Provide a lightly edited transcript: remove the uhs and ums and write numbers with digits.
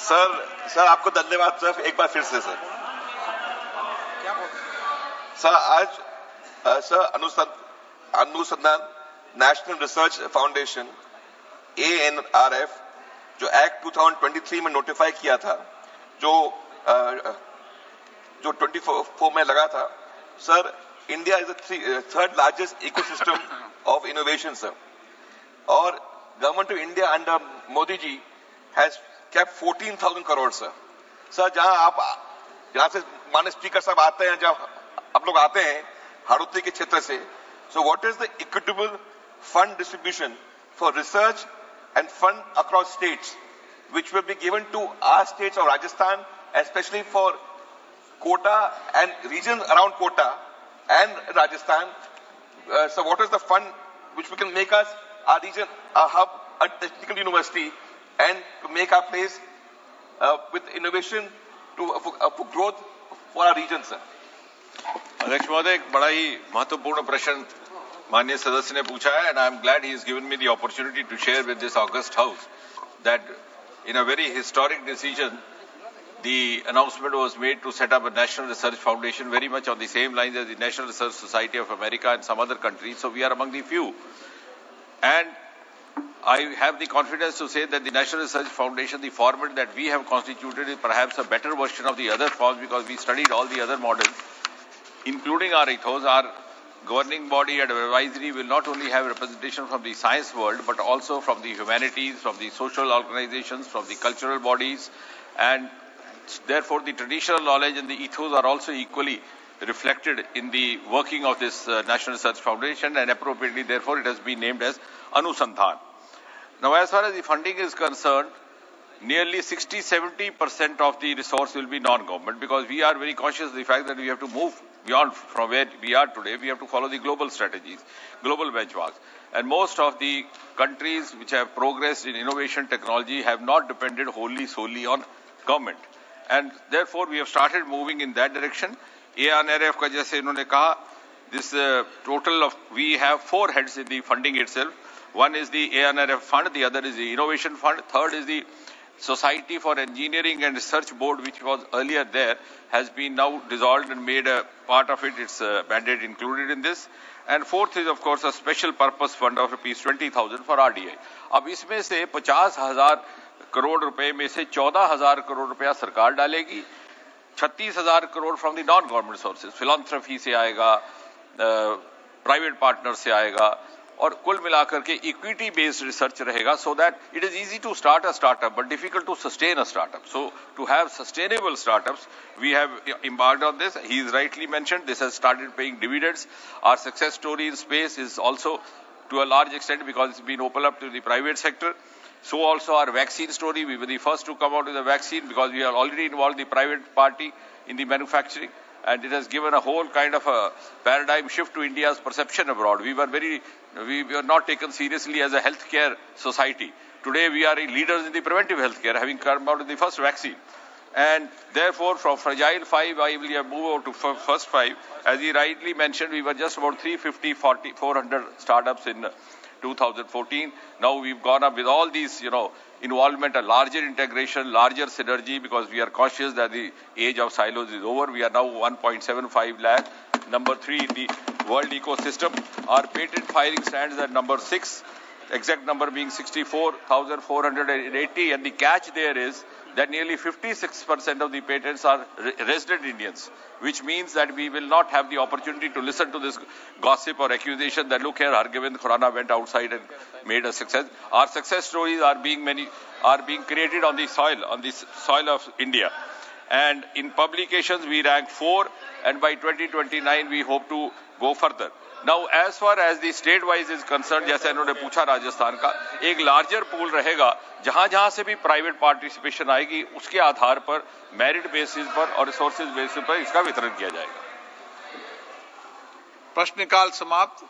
Sir आपको धन्यवाद sir, एक बार फिर से सर। क्या सर आज सर अनुसंधान नेशनल रिसर्च फाउंडेशन ANRF जो एक्ट 2023 में नोटिफाई किया था, जो 24 में लगा था sir, India is the third largest ecosystem of innovation sir, और government of India under Modi ji has kept 14,000 crore सर। सर जहां से माननीय स्पीकर साहब आते हैं, जब आप लोग आते हैं हाड़ौती के क्षेत्र से, so what is the equitable fund distribution for research and fund across states which will be given to our states of Rajasthan, especially for Kota and regions around Kota and Rajasthan. So what is the fund which we can make us, our region, a hub, a technical university, and to make our place with innovation for growth for our region, sir? अध्यक्ष महोदय, एक बड़ा ही महत्वपूर्ण प्रश्न माननीय सदस्य ने पूछा है, and I am glad he has given me the opportunity to share with this august house that in a very historic decision, the announcement was made to set up a National Research Foundation, very much on the same lines as the National Research Society of America and some other countries. So we are among the few, and I have the confidence to say that the National Research Foundation, the format that we have constituted, is perhaps a better version of the other forms, because we studied all the other models, including our ethos. Our governing body and advisory will not only have representation from the science world, but also from the humanities, from the social organizations, from the cultural bodies, and therefore the traditional knowledge and the ethos are also equally reflected in the working of this National Research Foundation, and appropriately therefore it has been named as Anusandhan. Now, as far as the funding is concerned, nearly 60-70% of the resource will be non-government, because we are very conscious of the fact that we have to move beyond from where we are today. We have to follow the global strategies, global benchmarks. And most of the countries which have progressed in innovation technology have not depended solely on government. And therefore, we have started moving in that direction. ANRF का जैसे इन्होंने कहा, this total of, we have 4 heads in the funding itself. One is the ANRF fund, the other is the innovation fund, third is the Society for Engineering and Research Board, which was earlier there, has been now dissolved and made a part of it, its mandate included in this. And fourth is of course a special purpose fund of rupees 20,000 for RDI. अब इसमें से 50,000 करोड़ रुपए में से 14,000 करोड़ रुपया सरकार डालेगी, 36,000 crore from the non government sources, philanthropy से आएगा, प्राइवेट पार्टनर से आएगा, और कुल मिलाकर के इक्विटी बेस्ड रिसर्च रहेगा, so that it is easy to start a startup but difficult to sustain a startup. So to have sustainable startups, we have embarked on this. He is rightly mentioned, this has started paying dividends. Our success story in space is also to a large extent because it's been opened up to the private sector. So also our vaccine story, we were the first to come out with the vaccine because we are already involved the private party in the manufacturing. And it has given a whole kind of a paradigm shift to India's perception abroad. We were not taken seriously as a healthcare society. Today we are leaders in the preventive healthcare, having come out with the first vaccine. And therefore, from fragile 5, I will move over to first 5. As he rightly mentioned, we were just about 400 startups in 2014. Now we've gone up with all these, involvement, a larger integration, larger synergy, because we are conscious that the age of silos is over. We are now 1.75 lakh. Number 3 in the world ecosystem. Our patent filing stands at number 6, exact number being 64,480. And the catch there is that nearly 56% of the patents are resident Indians, which means that we will not have the opportunity to listen to this gossip or accusation that, look here, Hargobind Khurana went outside and made a success. Our success stories are being created on the soil of India. And in publications, we rank 4, and by 2029, we hope to go further. Now, as far as the state-wise is concerned, जैसे इन्होंने पूछा राजस्थान का, एक larger pool रहेगा, जहां से भी private participation आएगी, उसके आधार पर merit basis पर और resources basis पर इसका वितरण किया जाएगा। प्रश्नकाल समाप्त।